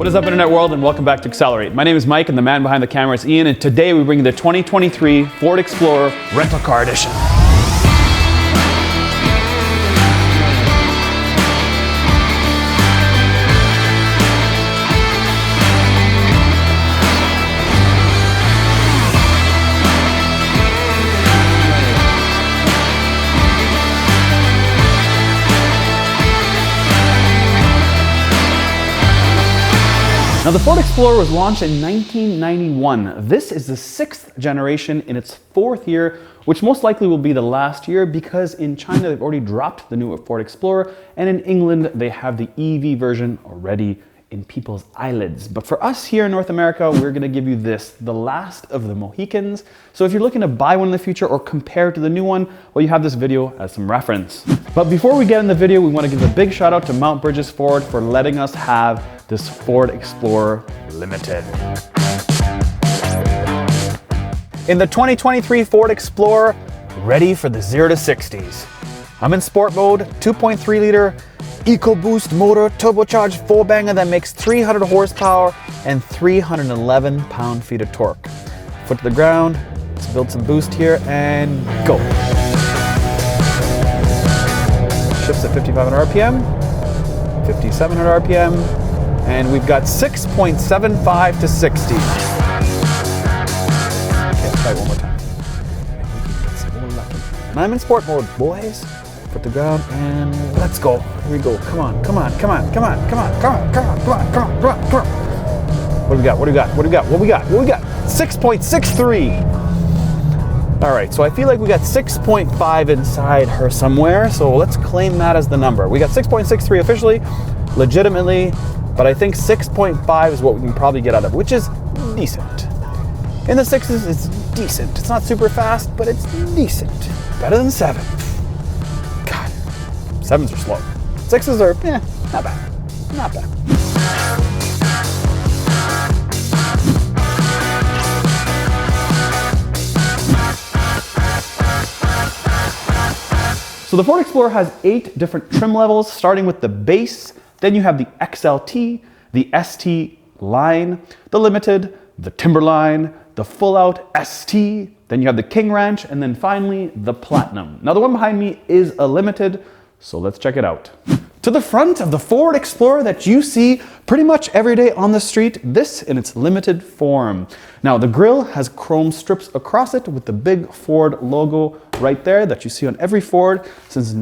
What is up, Internet world, and welcome back to Accelerate. My name is Mike, and the man behind the camera is Ian, and today we bring you the 2023 Ford Explorer Rental Car Edition. Now, the Ford Explorer was launched in 1991. This is the sixth generation in its fourth year, which most likely will be the last year because in China they've already dropped the new Ford Explorer, and in England they have the EV version already in people's eyelids. But for us here in North America, we're gonna give you this, the last of the Mohicans. So if you're looking to buy one in the future or compare to the new one, well, you have this video as some reference. But before we get in the video, we wanna give a big shout out to Brydges Ford for letting us have this Ford Explorer Limited. In the 2023 Ford Explorer, ready for the 0 to 60s. I'm in sport mode, 2.3 liter Ecoboost motor, turbocharged 4-banger that makes 300 horsepower and 311 pound-feet of torque. Foot to the ground, let's build some boost here and go. Shifts at 5,500 RPM, 5,700 RPM, and we've got 6.75 to 60. Okay, try it one more time. And I'm in sport mode, boys. Put the ground and let's go. Here we go. Come on, come on, come on, come on, come on, come on, come on, come on, come on, come on, come on. What do we got? What do we got? What do we got? What do we got? What do we got? 6.63. All right, so I feel like we got 6.5 inside her somewhere, so let's claim that as the number. We got 6.63 officially, legitimately, but I think 6.5 is what we can probably get out of it, which is decent. In the sixes, it's decent. It's not super fast, but it's decent. Better than 7. God, 7s are slow. 6s are, not bad. Not bad. So the Ford Explorer has 8 different trim levels, starting with the base. Then you have the XLT, the ST line, the Limited, the Timberline, the full-out ST, then you have the King Ranch, and then finally the Platinum. Now the one behind me is a Limited, so let's check it out. To the front of the Ford Explorer that you see pretty much every day on the street, this in its limited form. Now the grille has chrome strips across it with the big Ford logo right there that you see on every Ford since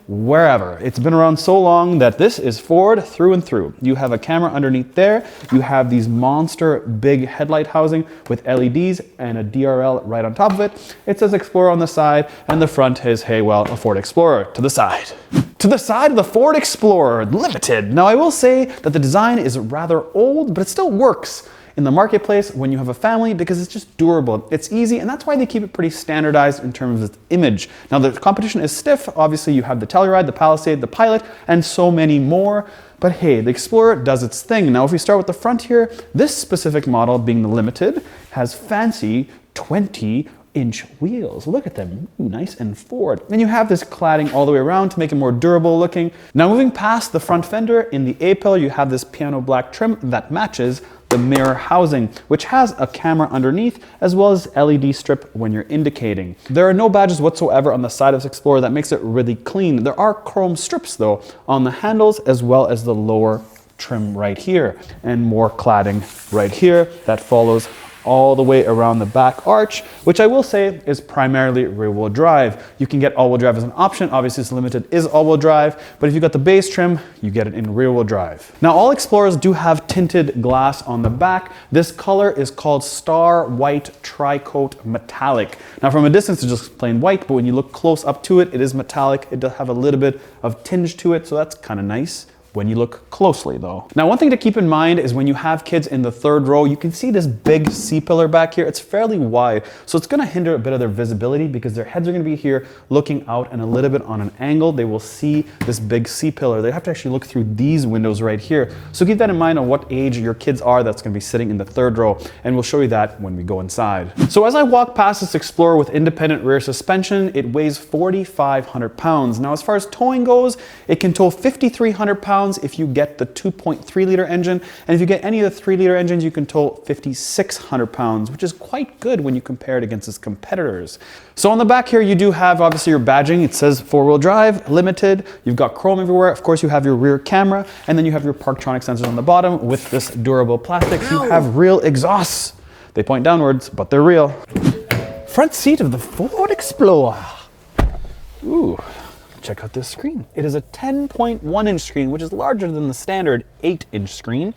wherever. It's been around so long that this is Ford through and through. You have a camera underneath there. You have these monster big headlight housing with LEDs and a DRL right on top of it. It says Explorer on the side, and the front is, hey, well, a Ford Explorer to the side. To the side of the Ford Explorer Limited. Now I will say that the design is rather old, but it still works in the marketplace when you have a family because it's just durable. It's easy, and that's why they keep it pretty standardized in terms of its image. Now the competition is stiff. Obviously you have the Telluride, the Palisade, the Pilot, and so many more. But hey, the Explorer does its thing. Now if we start with the front here, this specific model, being the Limited, has fancy 20-inch wheels. Look at them, ooh, nice and Ford. Then you have this cladding all the way around to make it more durable looking. Now moving past the front fender, in the A-pillar you have this piano black trim that matches the mirror housing, which has a camera underneath as well as LED strip when you're indicating. There are no badges whatsoever on the side of this Explorer. That makes it really clean. There are chrome strips though on the handles as well as the lower trim right here, and more cladding right here that follows all the way around the back arch, which I will say is primarily rear-wheel drive. You can get all-wheel drive as an option. Obviously, this Limited is all-wheel drive, but if you got the base trim, you get it in rear-wheel drive. Now, all Explorers do have tinted glass on the back. This color is called Star White Tri-Coat Metallic. Now, from a distance, it's just plain white, but when you look close up to it, it is metallic. It does have a little bit of tinge to it, so that's kind of nice when you look closely though. Now, one thing to keep in mind is when you have kids in the third row, you can see this big C-pillar back here. It's fairly wide, so it's gonna hinder a bit of their visibility because their heads are gonna be here looking out and a little bit on an angle. They will see this big C-pillar. They have to actually look through these windows right here. So keep that in mind on what age your kids are that's gonna be sitting in the third row, and we'll show you that when we go inside. So as I walk past this Explorer with independent rear suspension, it weighs 4,500 pounds. Now, as far as towing goes, it can tow 5,300 pounds pounds if you get the 2.3 liter engine. And if you get any of the 3 liter engines, you can tow 5,600 pounds, which is quite good when you compare it against its competitors. So on the back here, you do have obviously your badging. It says 4-wheel drive, limited. You've got chrome everywhere. Of course, you have your rear camera, and then you have your Parktronic sensors on the bottom with this durable plastic. You have real exhausts. They point downwards, but they're real. Front seat of the Ford Explorer. Ooh, check out this screen. It is a 10.1 inch screen, which is larger than the standard 8-inch screen.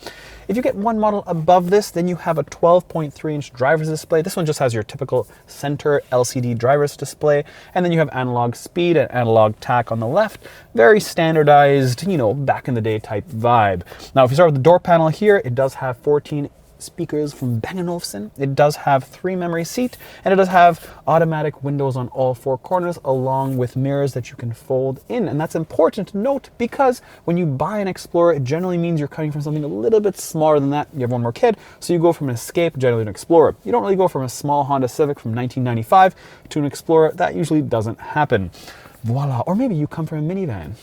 If you get one model above this, then you have a 12.3 inch driver's display. This one just has your typical center LCD driver's display. And then you have analog speed and analog tack on the left. Very standardized, you know, back in the day type vibe. Now, if you start with the door panel here, it does have 14 speakers from Bang & Olufsen. It does have 3 memory seat, and it does have automatic windows on all 4 corners, along with mirrors that you can fold in. And that's important to note because when you buy an Explorer, it generally means you're coming from something a little bit smaller than that. You have one more kid, so you go from an Escape generally to an Explorer. You don't really go from a small Honda Civic from 1995 to an Explorer. That usually doesn't happen. Voila. Or maybe you come from a minivan.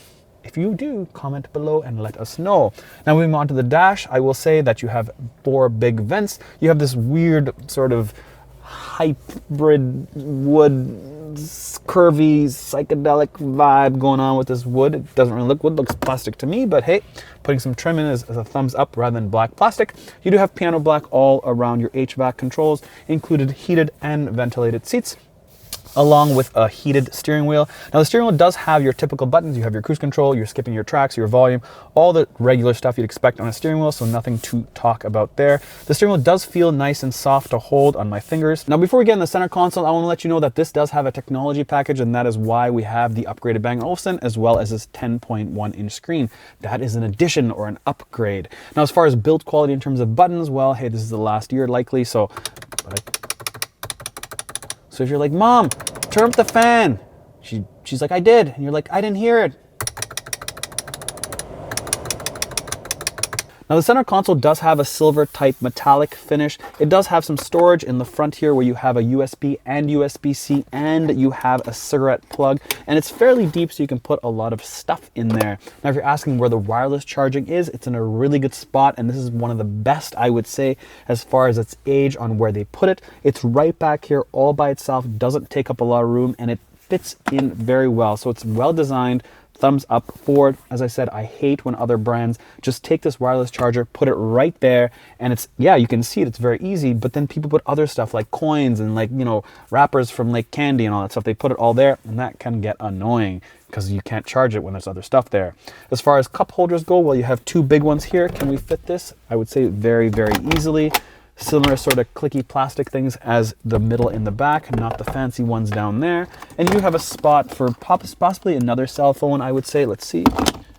If you do, comment below and let us know. Now moving on to the dash, I will say that you have 4 big vents. You have this weird sort of hybrid wood, curvy, psychedelic vibe going on with this wood. It doesn't really look wood, looks plastic to me, but hey, putting some trim in is a thumbs up rather than black plastic. You do have piano black all around your HVAC controls, included heated and ventilated seats, along with a heated steering wheel. Now the steering wheel does have your typical buttons. You have your cruise control, you're skipping your tracks, your volume, all the regular stuff you'd expect on a steering wheel, so nothing to talk about there. The steering wheel does feel nice and soft to hold on my fingers. Now before we get in the center console, I want to let you know that this does have a technology package, and that is why we have the upgraded Bang & Olufsen as well as this 10.1 inch screen. That is an addition or an upgrade. Now as far as build quality in terms of buttons, well, hey, this is the last year likely, so if you're like, Mom, turn up the fan. She's like, I did. And you're like, I didn't hear it. Now the center console does have a silver type metallic finish. It does have some storage in the front here where you have a USB and USB-C, and you have a cigarette plug, and it's fairly deep so you can put a lot of stuff in there. Now if you're asking where the wireless charging is, it's in a really good spot, and this is one of the best, I would say, as far as its age on where they put it. It's right back here all by itself, doesn't take up a lot of room, and it fits in very well. So it's well designed. Thumbs up Ford. As I said, I hate when other brands just take this wireless charger, put it right there, and it's, yeah, you can see it, it's very easy, but then people put other stuff like coins and, like, you know, wrappers from like candy and all that stuff. They put it all there, and that can get annoying because you can't charge it when there's other stuff there. As far as cup holders go, well, you have 2 big ones here. Can we fit this? I would say very, very easily. Similar sort of clicky plastic things as the middle in the back, not the fancy ones down there. And you have a spot for possibly another cell phone, I would say. Let's see.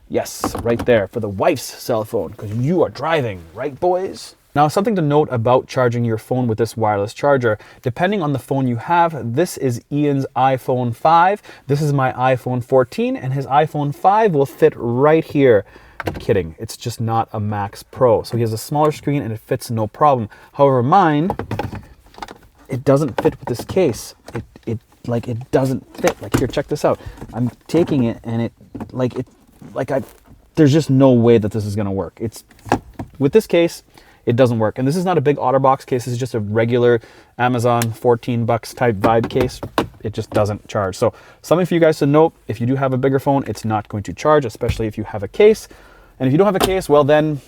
Yes, right there for the wife's cell phone, because you are driving, right, boys? Now, something to note about charging your phone with this wireless charger, depending on the phone you have, this is Ian's iPhone 5, this is my iPhone 14, and his iPhone 5 will fit right here. I'm kidding, it's just not a Max Pro. So he has a smaller screen and it fits no problem. However, mine, it doesn't fit with this case. It doesn't fit. Like, here, check this out. I'm taking it and there's just no way that this is gonna work. It's, with this case, it doesn't work. And this is not a big OtterBox case, this is just a regular Amazon 14 bucks type vibe case. It just doesn't charge. So something for you guys to note, if you do have a bigger phone, it's not going to charge, especially if you have a case. And if you don't have a case, well then,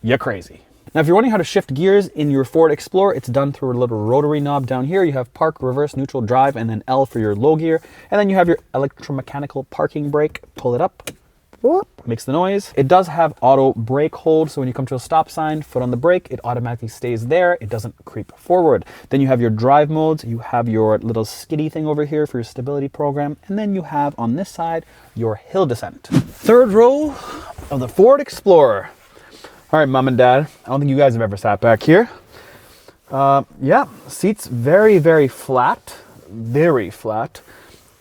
you're crazy. Now, if you're wondering how to shift gears in your Ford Explorer, it's done through a little rotary knob down here. You have park, reverse, neutral, drive, and then L for your low gear. And then you have your electromechanical parking brake. Pull it up. Whoop, makes the noise. It does have auto brake hold, so when you come to a stop sign, foot on the brake, it automatically stays there. It doesn't creep forward. Then you have your drive modes. You have your little skiddy thing over here for your stability program. And then you have on this side, your hill descent. Third row of the Ford Explorer. All right, Mom and Dad, I don't think you guys have ever sat back here. Yeah, seats very, very flat, very flat.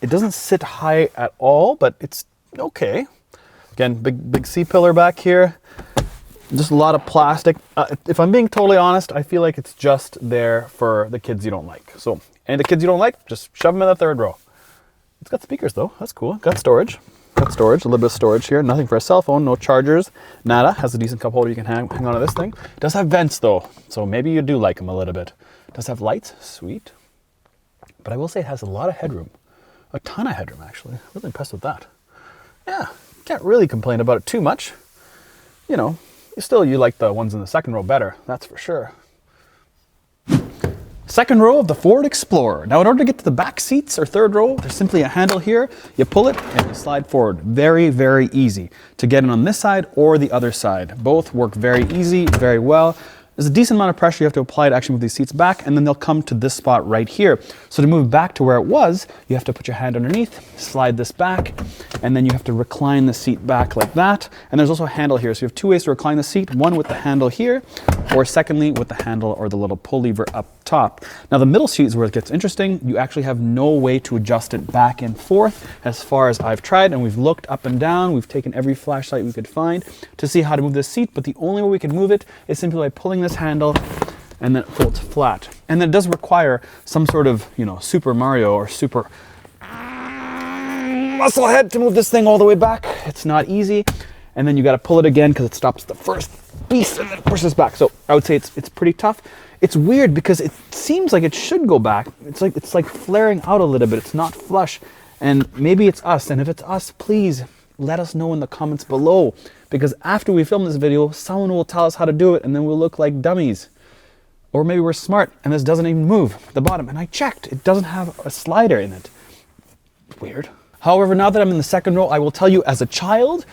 It doesn't sit high at all, but it's okay. Again, big C-pillar back here. Just a lot of plastic. If I'm being totally honest, I feel like it's just there for the kids you don't like. So, any of the kids you don't like, just shove them in the third row. It's got speakers though, that's cool. Got storage. got storage, a little bit of storage here. Nothing for a cell phone, no chargers, nada. Has a decent cup holder you can hang on to this thing. It does have vents though, so maybe you do like them a little bit. It does have lights, sweet. But I will say it has a lot of headroom. A ton of headroom actually. Really impressed with that. Yeah, can't really complain about it too much. You know, still you like the ones in the second row better, that's for sure. Second row of the Ford Explorer. Now in order to get to the back seats or third row, there's simply a handle here. You pull it and you slide forward. Very, very easy to get in on this side or the other side. Both work very easy, very well. There's a decent amount of pressure you have to apply to actually move these seats back, and then they'll come to this spot right here. So to move back to where it was, you have to put your hand underneath, slide this back, and then you have to recline the seat back like that. And there's also a handle here. So you have two ways to recline the seat, one with the handle here, or secondly with the handle or the little pull lever up top. Now the middle seat is where it gets interesting. You actually have no way to adjust it back and forth as far as I've tried, and we've looked up and down. We've taken every flashlight we could find to see how to move this seat, but the only way we can move it is simply by pulling this handle and then it folds flat. And then it does require some sort of, you know, Super Mario or Super muscle head to move this thing all the way back. It's not easy. And then you got to pull it again because it stops the first piece and then pushes back. So I would say it's pretty tough. It's weird because it seems like it should go back. It's like flaring out a little bit. It's not flush. And maybe it's us. And if it's us, please let us know in the comments below. Because after we film this video, someone will tell us how to do it and then we'll look like dummies. Or maybe we're smart and this doesn't even move the bottom. And I checked, it doesn't have a slider in it. Weird. However, now that I'm in the second row, I will tell you as a child,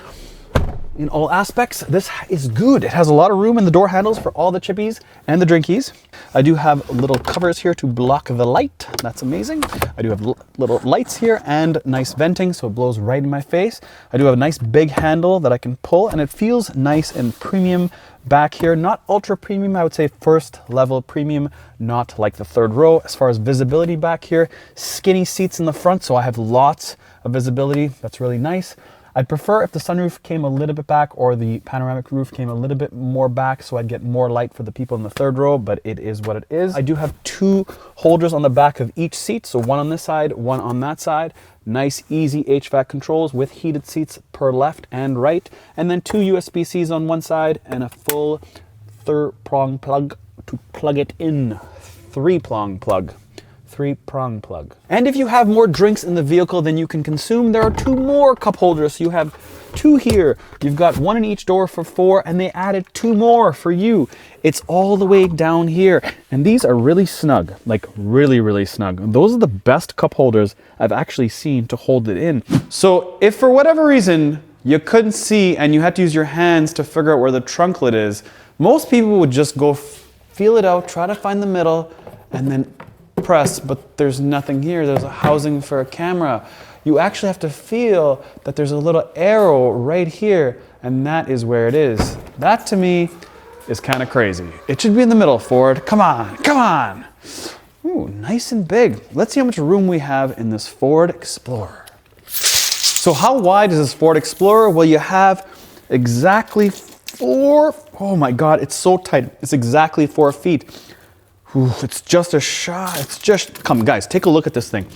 in all aspects, this is good. It has a lot of room in the door handles for all the chippies and the drinkies. I do have little covers here to block the light. That's amazing. I do have little lights here and nice venting, so it blows right in my face. I do have a nice big handle that I can pull, and it feels nice and premium back here. Not ultra premium, I would say first level premium, not like the third row. As far as visibility back here, skinny seats in the front, so I have lots of visibility. That's really nice. I'd prefer if the sunroof came a little bit back or the panoramic roof came a little bit more back so I'd get more light for the people in the third row, but it is what it is. I do have two holders on the back of each seat, so one on this side, one on that side. Nice, easy HVAC controls with heated seats per left and right, and then two USB-Cs on one side and a full three-prong plug to plug it in. Three-prong plug. And if you have more drinks in the vehicle than you can consume, there are two more cup holders. So you have two here. You've got one in each door for 4, and they added 2 more for you. It's all the way down here. And these are really snug, like really, really snug. Those are the best cup holders I've actually seen to hold it in. So if for whatever reason you couldn't see and you had to use your hands to figure out where the trunk lid is, most people would just go feel it out, try to find the middle, and then press, but there's nothing here. There's a housing for a camera. You actually have to feel that there's a little arrow right here, and that is where it is. That to me is kind of crazy. It should be in the middle, Ford. Come on, come on. Ooh, nice and big. Let's see how much room we have in this Ford Explorer. So how wide is this Ford Explorer? Well, you have exactly 4, oh my God, it's so tight. It's exactly 4 feet. Ooh, it's just a shot. It's just, come guys, take a look at this thing.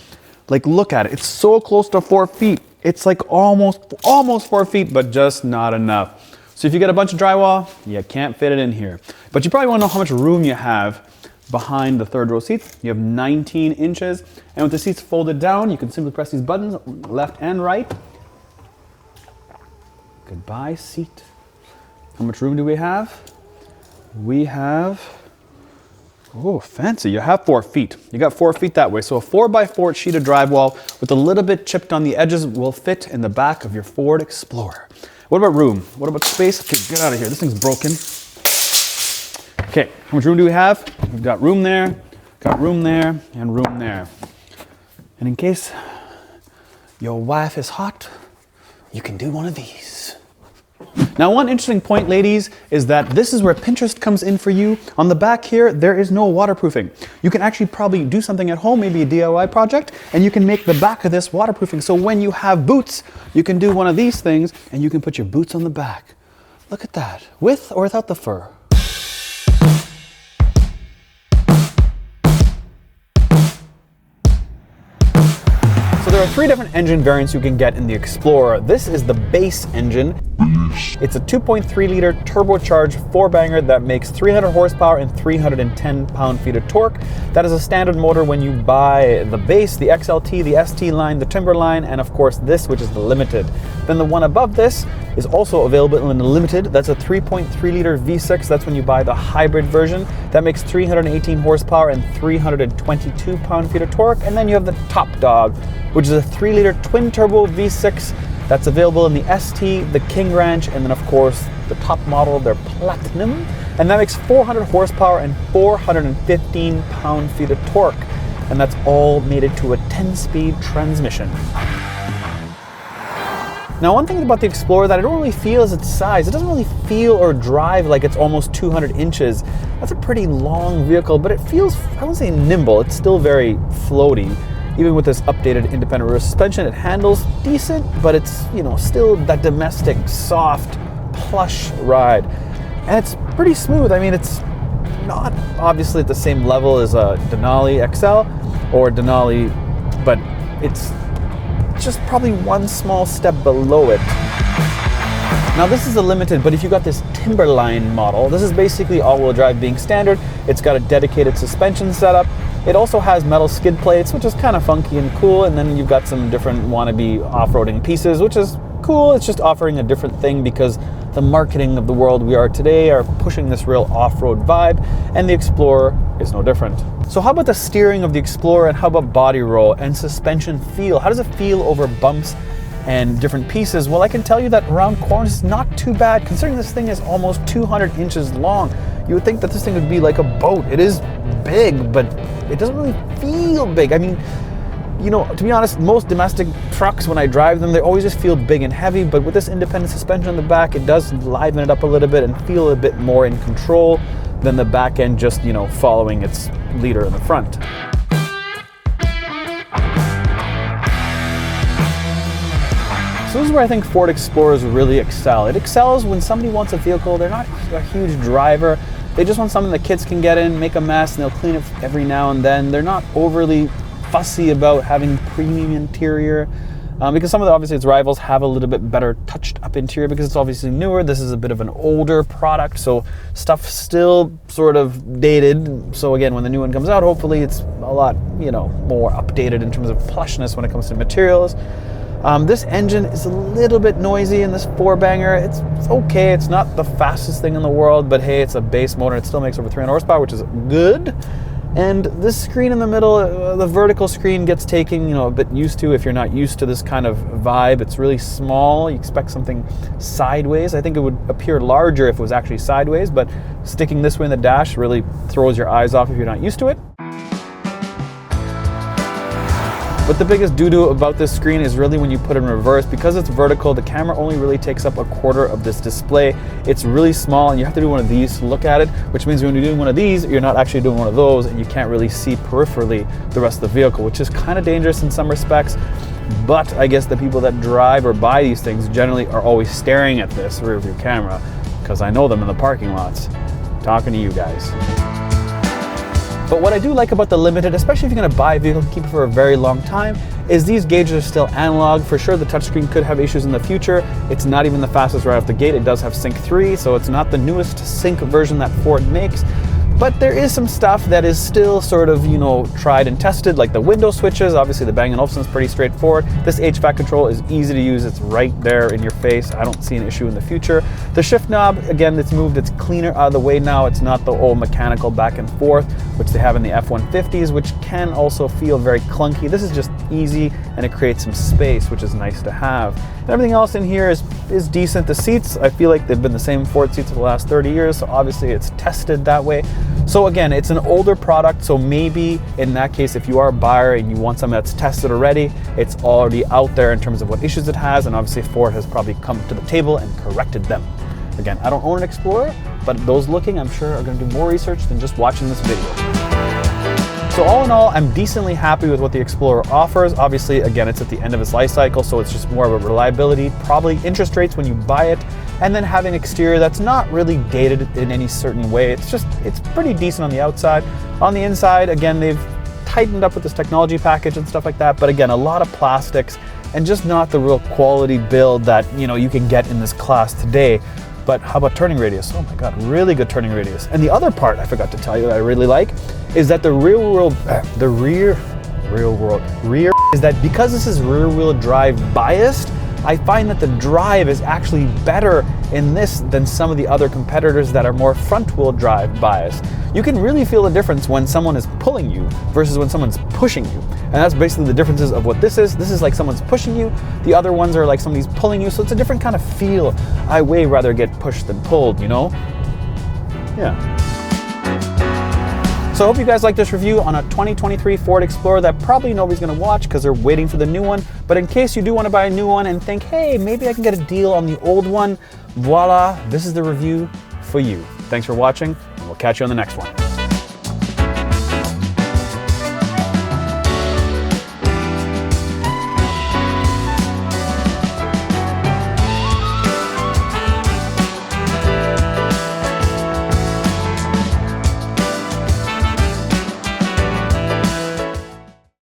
Like, look at it. It's so close to 4 feet. It's like almost 4 feet, but just not enough. So if you get a bunch of drywall, you can't fit it in here. But you probably want to know how much room you have behind the third row seats. You have 19 inches. And with the seats folded down, you can simply press these buttons, left and right. Goodbye, seat. How much room do we have? We have, oh, fancy. You have 4 feet. You got 4 feet that way. So a 4x4 sheet of drywall with a little bit chipped on the edges will fit in the back of your Ford Explorer. What about room? What about space? Okay, get out of here. This thing's broken. Okay, how much room do we have? We've got room there, and room there. And in case your wife is hot, you can do one of these. Now, one interesting point, ladies, is that this is where Pinterest comes in for you. On the back here, there is no waterproofing. You can actually probably do something at home, maybe a DIY project, and you can make the back of this waterproofing. So when you have boots, you can do one of these things, and you can put your boots on the back. Look at that, with or without the fur. So there are 3 different engine variants you can get in the Explorer. This is the base engine. It's a 2.3 liter turbocharged 4-banger that makes 300 horsepower and 310 pound-feet of torque. That is a standard motor when you buy the base, the XLT, the ST line, the Timberline, and of course this, which is the Limited. Then the one above this is also available in the Limited. That's a 3.3 liter V6. That's when you buy the hybrid version. That makes 318 horsepower and 322 pound-feet of torque. And then you have the top dog, which is a 3 liter twin turbo V6. That's available in the ST, the King Ranch, and then of course the top model, their Platinum. And that makes 400 horsepower and 415 pound-feet of torque. And that's all mated to a 10-speed transmission. Now, one thing about the Explorer that I don't really feel is its size. It doesn't really feel or drive like it's almost 200 inches. That's a pretty long vehicle, but it feels, I wouldn't say nimble, it's still very floaty. Even with this updated independent rear suspension, it handles decent, but it's, you know, still that domestic, soft, plush ride. And it's pretty smooth. I mean, it's not obviously at the same level as a Denali XL or Denali, but it's just probably one small step below it. Now this is a Limited, but if you got this Timberline model, this is basically all-wheel drive being standard. It's got a dedicated suspension setup. It also has metal skid plates, which is kind of funky and cool, and then you've got some different wannabe off-roading pieces, which is cool. It's just offering a different thing because the marketing of the world we are today are pushing this real off-road vibe, and the Explorer is no different. So how about the steering of the Explorer, and how about body roll and suspension feel? How does it feel over bumps and different pieces? Well, I can tell you that around corners is not too bad, considering this thing is almost 200 inches long. You would think that this thing would be like a boat. It is big, but it doesn't really feel big. I mean, you know, to be honest, most domestic trucks, when I drive them, they always just feel big and heavy, but with this independent suspension on the back, it does liven it up a little bit and feel a bit more in control than the back end just, you know, following its leader in the front. So this is where I think Ford Explorers really excel. It excels when somebody wants a vehicle, they're not a huge driver, they just want something that kids can get in, make a mess, and they'll clean it every now and then. They're not overly fussy about having premium interior, because some of the, obviously its rivals have a little bit better touched up interior because it's obviously newer. This is a bit of an older product, so stuff still sort of dated. So again, when the new one comes out, hopefully it's a lot, you know, more updated in terms of plushness when it comes to materials. This engine is a little bit noisy in this 4-banger. It's okay, it's not the fastest thing in the world, but hey, it's a base motor. It still makes over 300 horsepower, which is good. And this screen in the middle, the vertical screen gets taken, you know, a bit used to if you're not used to this kind of vibe. It's really small. You expect something sideways. I think it would appear larger if it was actually sideways, but sticking this way in the dash really throws your eyes off if you're not used to it. But the biggest doo-doo about this screen is really when you put it in reverse. Because it's vertical, the camera only really takes up a quarter of this display. It's really small, and you have to do one of these to look at it, which means when you're doing one of these, you're not actually doing one of those, and you can't really see peripherally the rest of the vehicle, which is kind of dangerous in some respects. But I guess the people that drive or buy these things generally are always staring at this rear view camera, because I know them in the parking lots. Talking to you guys. But what I do like about the Limited, especially if you're going to buy a vehicle and keep it for a very long time, is these gauges are still analog. For sure, the touchscreen could have issues in the future. It's not even the fastest right off the gate. It does have Sync 3, so it's not the newest Sync version that Ford makes. But there is some stuff that is still sort of, you know, tried and tested, like the window switches. Obviously, the Bang & Olufsen is pretty straightforward. This HVAC control is easy to use. It's right there in your face. I don't see an issue in the future. The shift knob, again, it's moved. It's cleaner out of the way now. It's not the old mechanical back and forth, which they have in the F-150s, which can also feel very clunky. This is just easy, and it creates some space, which is nice to have. And everything else in here is decent. The seats, I feel like they've been the same Ford seats for the last 30 years, so obviously it's tested that way. So again, it's an older product, so maybe in that case, if you are a buyer and you want something that's tested already, it's already out there in terms of what issues it has, and obviously Ford has probably come to the table and corrected them. Again, I don't own an Explorer, but those looking, I'm sure, are going to do more research than just watching this video. So all in all, I'm decently happy with what the Explorer offers. Obviously, again, it's at the end of its life cycle, so it's just more of a reliability, probably interest rates when you buy it, and then having an exterior that's not really dated in any certain way. It's pretty decent on the outside. On the inside, again, they've tightened up with this technology package and stuff like that, but again, a lot of plastics and just not the real quality build that, you know, you can get in this class today. But how about turning radius? Oh my God, really good turning radius. And the other part I forgot to tell you that I really like is that the rear is that because this is rear wheel drive biased, I find that the drive is actually better in this than some of the other competitors that are more front wheel drive biased. You can really feel the difference when someone is pulling you versus when someone's pushing you. And that's basically the differences of what this is. This is like someone's pushing you. The other ones are like somebody's pulling you. So it's a different kind of feel. I way rather get pushed than pulled, you know? Yeah. So I hope you guys like this review on a 2023 Ford Explorer that probably nobody's gonna watch because they're waiting for the new one. But in case you do wanna buy a new one and think, hey, maybe I can get a deal on the old one, voila, this is the review for you. Thanks for watching, and we'll catch you on the next one.